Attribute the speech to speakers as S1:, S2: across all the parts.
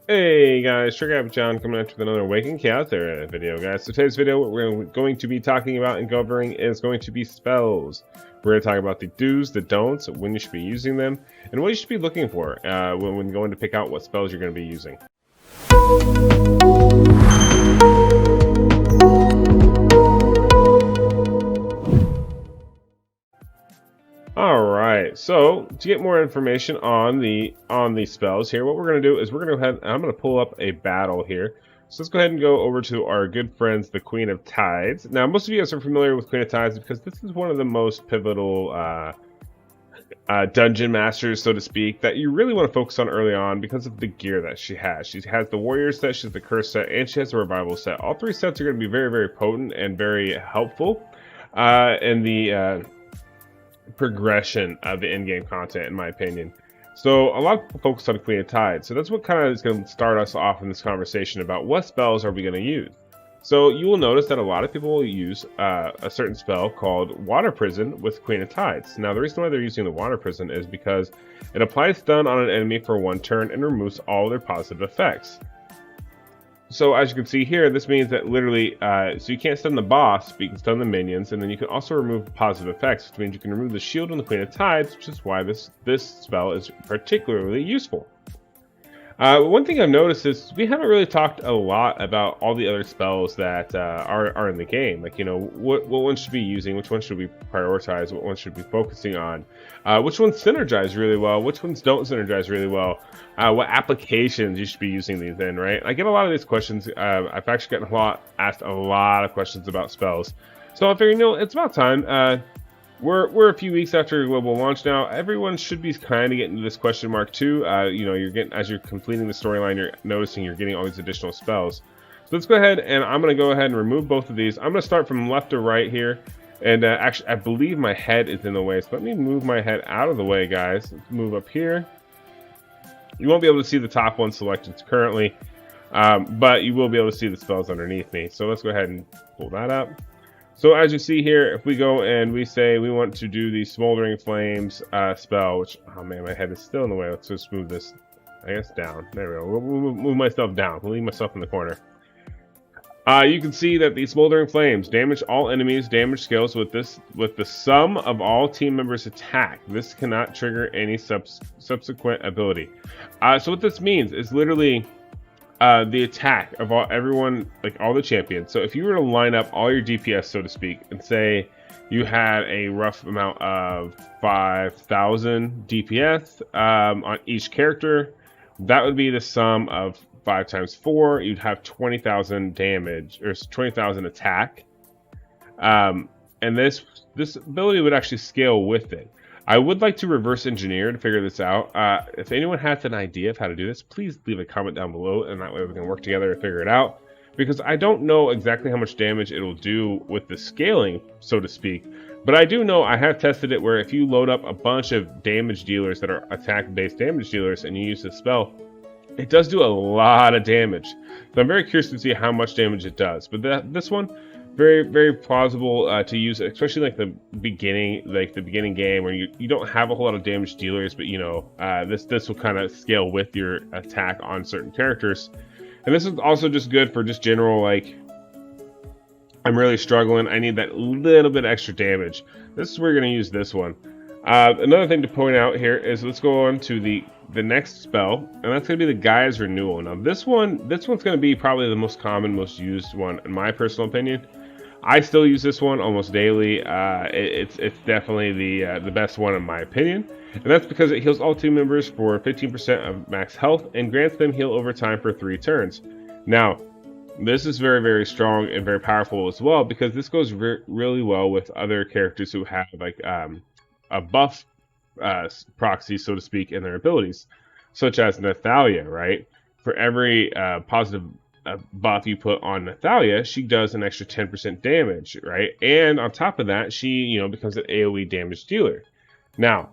S1: Hey guys, Trigger John coming at you with another Awaken Chaos Era video, guys. So today's video, what we're going to be talking about and covering is going to be spells. We're going to talk about the do's, the don'ts, when you should be using them, and what you should be looking for when going to pick out what spells you're going to be using. Alright, so to get more information on the spells here, what we're going to do is I'm going to pull up a battle here. So let's go ahead and go over to our good friends, the Queen of Tides. Now, most of you guys are familiar with Queen of Tides because this is one of the most pivotal dungeon masters, so to speak, that you really want to focus on early on because of the gear that she has. She has the Warrior set, she has the Curse set, and she has the Revival set. All three sets are going to be very, very potent and very helpful in the progression of the in-game content, in my opinion. So a lot of people focus on Queen of Tides, so that's what kind of is going to start us off in this conversation about what spells are we going to use. So you will notice that a lot of people will use a certain spell called Water Prison with Queen of Tides. Now the reason why they're using the Water Prison is because it applies stun on an enemy for one turn and removes all their positive effects. So as you can see here, this means that literally, so you can't stun the boss, but you can stun the minions, and then you can also remove positive effects, which means you can remove the shield on the Queen of Tides, which is why this spell is particularly useful. One thing I've noticed is we haven't really talked a lot about all the other spells that are in the game. Like, you know, what one should be using, which one should we prioritize, what one should we be focusing on, which ones synergize really well, which ones don't synergize really well, what applications you should be using these in, right? I get a lot of these questions. I've actually gotten asked a lot of questions about spells. So I figured, you know, it's about time. We're a few weeks after global launch now. Everyone should be kind of getting to this question mark too. You know, as you're completing the storyline, you're noticing you're getting all these additional spells. So let's go ahead and I'm going to go ahead and remove both of these. I'm going to start from left to right here. And actually, I believe my head is in the way. So let me move my head out of the way, guys. Let's move up here. You won't be able to see the top one selected currently, but you will be able to see the spells underneath me. So let's go ahead and pull that up. So as you see here, if we go and we say we want to do the Smoldering Flames spell, which, oh man, my head is still in the way. Let's just move this, I guess, down. There we go. We'll move myself down. We'll leave myself in the corner. You can see that the Smoldering Flames damage all enemies, damage scales with the sum of all team members' attack. This cannot trigger any subsequent ability. So what this means is literally the attack of everyone, like all the champions. So if you were to line up all your DPS, so to speak, and say you had a rough amount of 5,000 DPS on each character, that would be the sum of 5 times 4. You'd have 20,000 damage, or 20,000 attack. And this ability would actually scale with it. I would like to reverse engineer to figure this out. If anyone has an idea of how to do this, please leave a comment down below, and that way we can work together to figure it out. Because I don't know exactly how much damage it'll do with the scaling, so to speak. But I do know I have tested it where if you load up a bunch of damage dealers that are attack-based damage dealers and you use this spell, it does do a lot of damage. So I'm very curious to see how much damage it does. But this one, very, very plausible to use, especially like the beginning game where you don't have a whole lot of damage dealers, but you know, this will kind of scale with your attack on certain characters. And this is also just good for just general, like, I'm really struggling, I need that little bit extra damage. This is where you're going to use this one. Another thing to point out here is let's go on to the next spell, and that's going to be the Gaia's Renewal. Now this one's going to be probably the most common, most used one in my personal opinion. I still use this one almost daily. It's definitely the best one in my opinion, and that's because it heals all team members for 15% of max health and grants them heal over time for 3 turns. Now, this is very, very strong and very powerful as well because this goes really well with other characters who have like a buff proxy, so to speak, in their abilities, such as Nathalia, right? For every positive buff you put on Nathalia, she does an extra 10% damage, right? And on top of that, she, you know, becomes an AoE damage dealer. Now,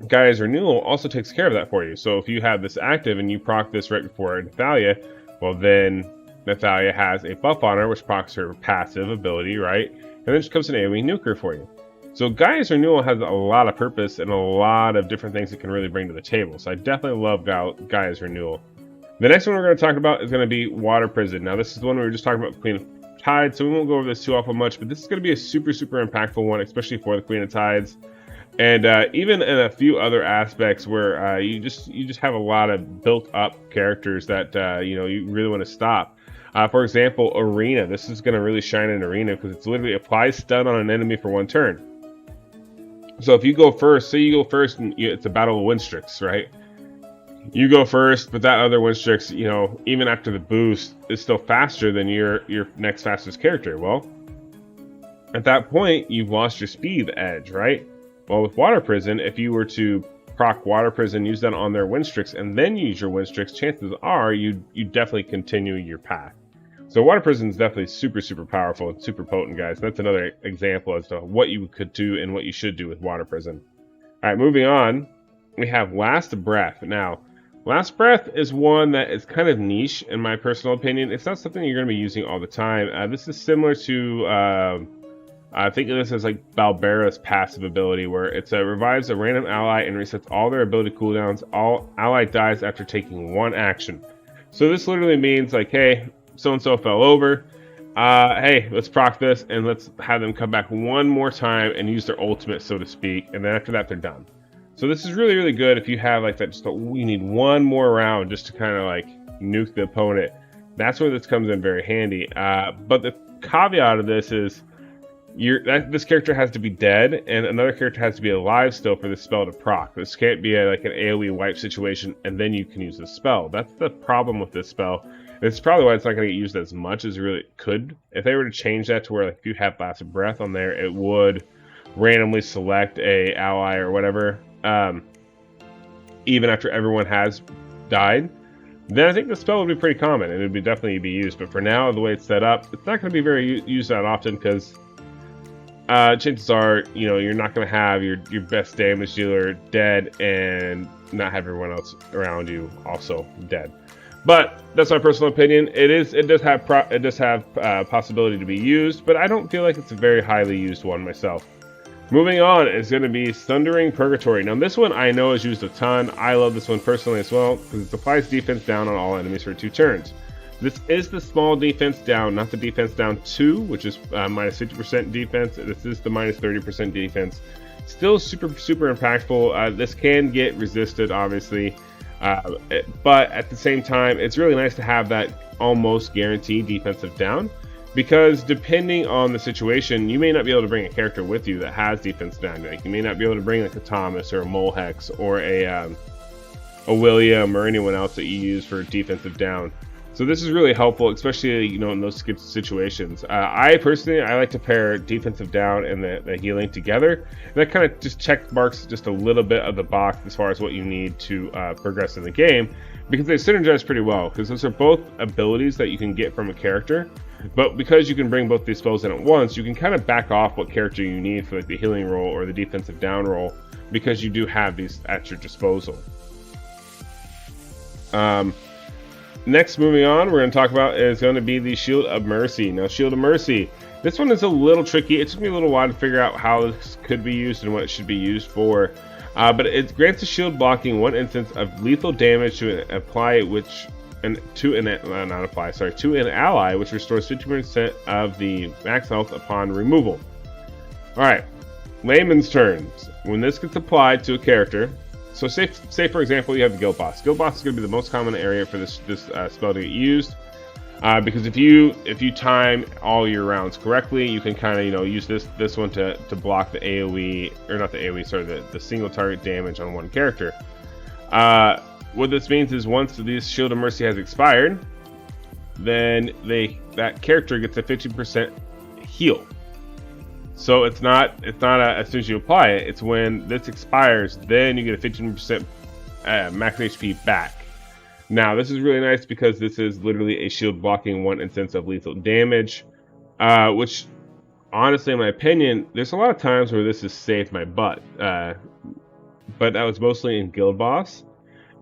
S1: Gaia's Renewal also takes care of that for you. So if you have this active and you proc this right before Nathalia, well then Nathalia has a buff on her, which procs her passive ability, right? And then she becomes an AoE nuker for you. So Gaia's Renewal has a lot of purpose and a lot of different things it can really bring to the table. So I definitely love Gaia's Renewal. The next one we're going to talk about is going to be Water Prison. Now, this is the one we were just talking about, Queen of Tides, so we won't go over this too awful much, but this is going to be a super, super impactful one, especially for the Queen of Tides. And even in a few other aspects where you just have a lot of built-up characters that you really want to stop. For example, Arena. This is going to really shine in Arena because it's literally applies stun on an enemy for 1 turn. So if you go first, say you go first, and it's a battle of Windstrix, right? You go first, but that other Windstrix, even after the boost, is still faster than your next fastest character. Well, at that point, you've lost your speed edge, right? Well, with Water Prison, if you were to proc Water Prison, use that on their Windstrix, and then use your Windstrix, chances are you definitely continue your path. So Water Prison is definitely super, super powerful and super potent, guys. That's another example as to what you could do and what you should do with Water Prison. All right, moving on, we have Last Breath. Now, Last Breath is one that is kind of niche, in my personal opinion. It's not something you're going to be using all the time. This is similar to... I think of this as like Balbera's passive ability, where it's revives a random ally and resets all their ability cooldowns. All ally dies after taking 1 action. So this literally means like, hey, so-and-so fell over. Hey, let's proc this and let's have them come back 1 more time and use their ultimate, so to speak. And then after that, they're done. So this is really, really good if you have like that, you need 1 more round just to kind of like nuke the opponent. That's where this comes in very handy. But the caveat of this is, this character has to be dead, and another character has to be alive still for the spell to proc. This can't be like an AoE wipe situation, and then you can use the spell. That's the problem with this spell. It's probably why it's not going to get used as much as it really could. If they were to change that to where like if you have Last Breath on there, it would randomly select a ally or whatever, even after everyone has died, then I think the spell would be pretty common, and it would definitely be used. But for now, the way it's set up, it's not going to be very used that often because... chances are, you're not going to have your best damage dealer dead and not have everyone else around you also dead. But that's my personal opinion. It does have possibility to be used, but I don't feel like it's a very highly used one myself. Moving on is going to be Sundering Purgatory. Now this one I know is used a ton. I love this one personally as well because it applies defense down on all enemies for 2 turns. This is the small defense down, not the defense down 2, which is minus 50% defense. This is the minus 30% defense. Still super, super impactful. This can get resisted, obviously. But at the same time, it's really nice to have that almost guaranteed defensive down. Because depending on the situation, you may not be able to bring a character with you that has defense down. Like you may not be able to bring like a Thomas or a Molhex or a William or anyone else that you use for defensive down. So this is really helpful, especially in those situations. I personally like to pair defensive down and the healing together. That kind of just check marks just a little bit of the box as far as what you need to progress in the game, because they synergize pretty well. Because those are both abilities that you can get from a character, but because you can bring both these spells in at once, you can kind of back off what character you need for like the healing role or the defensive down role, because you do have these at your disposal. Next, moving on, we're going to talk about is going to be the Shield of Mercy. Now, Shield of Mercy, this one is a little tricky. It took me a little while to figure out how this could be used and what it should be used for. But it grants a shield blocking 1 instance of lethal damage to apply to an ally, which restores 50% of the max health upon removal. All right, layman's terms. When this gets applied to a character. So say for example you have the Guild Boss. Guild Boss is going to be the most common area for this spell to get used, because if you time all your rounds correctly, you can kind of use this one to block the AoE, or not the AoE, sorry, the single target damage on one character. What this means is once this Shield of Mercy has expired, then that character gets a 50% heal. So it's not as soon as you apply it, it's when this expires, then you get a 15% max HP back. Now this is really nice because this is literally a shield blocking 1 instance of lethal damage, which honestly, in my opinion, there's a lot of times where this has saved my butt, but that was mostly in Guild Boss,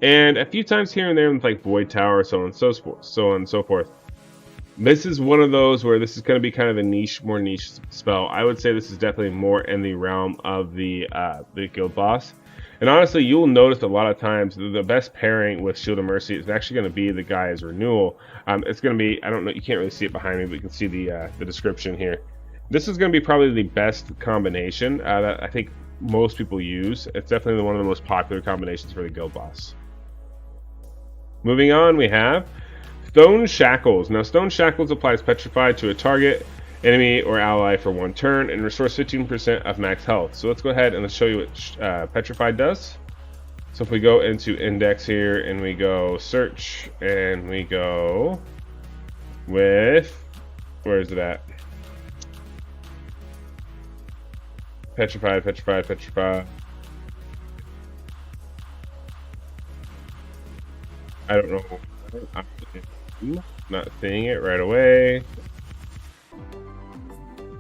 S1: and a few times here and there with like Void Tower, so on and so forth. This is one of those where this is going to be kind of a more niche spell. I would say this is definitely more in the realm of the Guild Boss. And honestly, you'll notice a lot of times the best pairing with Shield of Mercy is actually going to be the Gaia's Renewal. It's going to be, I don't know, you can't really see it behind me, but you can see the description here. This is going to be probably the best combination that I think most people use. It's definitely one of the most popular combinations for the guild boss. Moving on, we have Stone Shackles. Now, Stone Shackles applies Petrified to a target, enemy, or ally for 1 turn and restores 15% of max health. So let's go ahead and let's show you what Petrified does. So if we go into Index here and we go Search and we go with, where is it at? Petrified, Petrified, Petrified. I don't know. I'm not seeing it right away.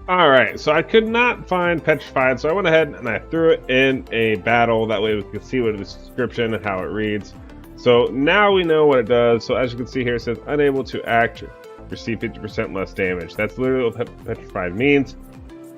S1: Alright, so I could not find Petrified, so I went ahead and I threw it in a battle. That way we could see what the description and how it reads. So now we know what it does. So as you can see here, it says unable to act, receive 50% less damage. That's literally what Petrified means.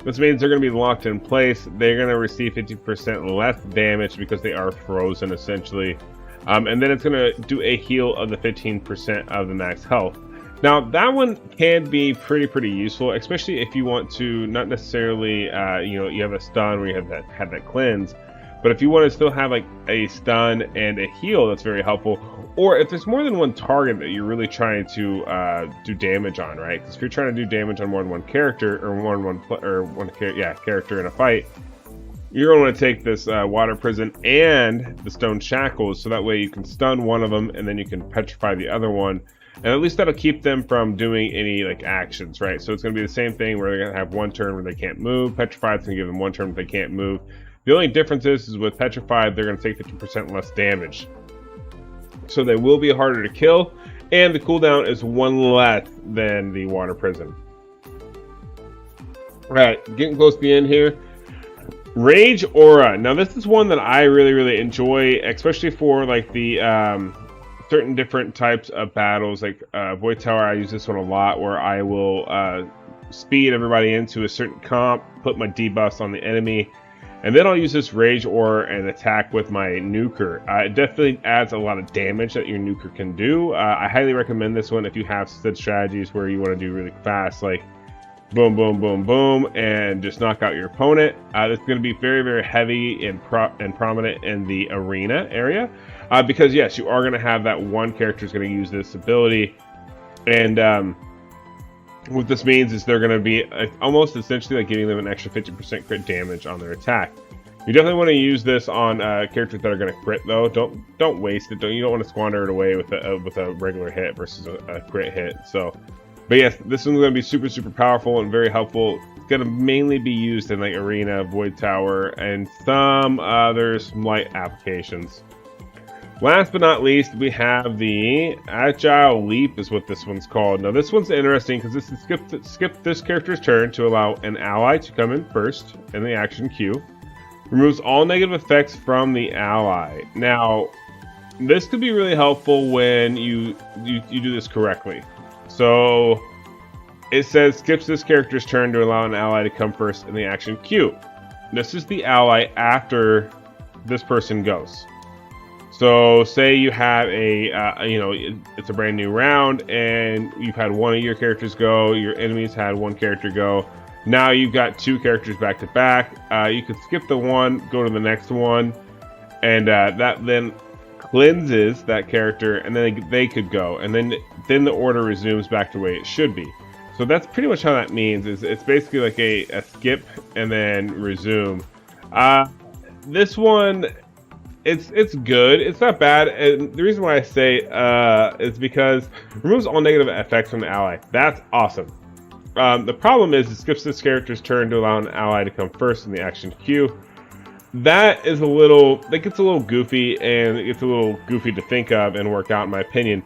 S1: This means they're going to be locked in place. They're going to receive 50% less damage because they are frozen, essentially. And then it's going to do a heal of the 15% of the max health. Now, that one can be pretty useful, especially if you want to not necessarily, you have a stun where you have that cleanse. But if you want to still have like a stun and a heal, that's very helpful. Or if there's more than one target that you're really trying to do damage on, right? Because if you're trying to do damage on more than one character or one character in a fight, you're going to want to take this Water Prison and the Stone Shackles, so that way you can stun one of them and then you can petrify the other one. And at least that'll keep them from doing any like actions, right? So it's going to be the same thing where they're going to have 1 turn where they can't move. Petrified's going to give them 1 turn where they can't move. The only difference is with Petrified, they're going to take 50% less damage. So they will be harder to kill, and the cooldown is 1 less than the Water Prison. Alright, getting close to the end here. Rage Aura. Now this is one that I really enjoy, especially for like the certain different types of battles. Like Void Tower, I use this one a lot, where I will speed everybody into a certain comp, put my debuffs on the enemy, and then I'll use this Rage Aura and attack with my nuker. It definitely adds a lot of damage that your nuker can do. I highly recommend this one if you have such strategies where you want to do really fast, like boom, boom, boom, boom, and just knock out your opponent. It's going to be very heavy and prominent in the arena area, because yes, you are going to have that one character is going to use this ability, and what this means is they're going to be almost essentially like giving them an extra 50% crit damage on their attack. You definitely want to use this on characters that are going to crit, though. Don't waste it. You don't want to squander it away with a regular hit versus a crit hit. So, but yes, this one's going to be super powerful and very helpful. It's going to mainly be used in like Arena, Void Tower, and some other light applications. Last but not least, we have the Agile Leap is what this one's called. Now this one's interesting because this is skip this character's turn to allow an ally to come in first in the action queue. Removes all negative effects from the ally. Now, this could be really helpful when you do this correctly. So it says skips this character's turn to allow an ally to come first in the action queue. This is the ally after this person goes. So say you have it's a brand new round and you've had one of your characters go, your enemies had one character go. Now you've got 2 characters back to back. You could skip the one, go to the next one, and that then cleanses that character, and then they could go, and then the order resumes back to the way it should be. So that's pretty much how that means. It's basically like a skip and then resume. This one, it's good. It's not bad, and the reason why I say is because it removes all negative effects from the ally. That's awesome. The problem is it skips this character's turn to allow an ally to come first in the action queue. That gets a little goofy, and it gets a little goofy to think of and work out, in my opinion.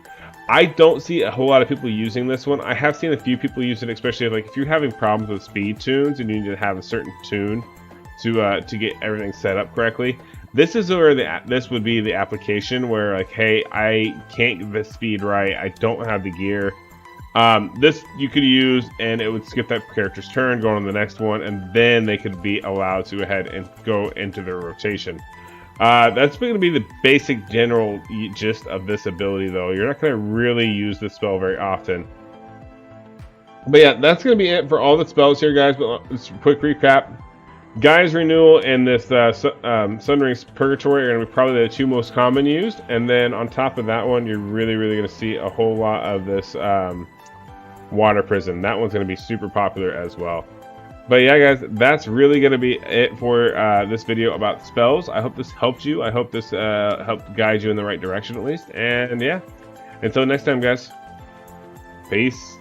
S1: I don't see a whole lot of people using this one. I have seen a few people use it, especially like if you're having problems with speed tunes and you need to have a certain tune to get everything set up correctly. This is where this would be the application where, like, hey, I can't get the speed right. I don't have the gear. This you could use, and it would skip that character's turn, go on to the next one, and then they could be allowed to go ahead and go into their rotation. That's going to be the basic general gist of this ability, though. You're not going to really use this spell very often. But yeah, that's going to be it for all the spells here, guys. But just a quick recap. Gaia's Renewal and this Sundering Purgatory are going to be probably the two most common used. And then on top of that one, you're really going to see a whole lot of this Water Prison. That one's going to be super popular as well. But yeah, guys, that's really going to be it for this video about spells. I hope this helped you. I hope this helped guide you in the right direction at least. And yeah, until next time, guys. Peace.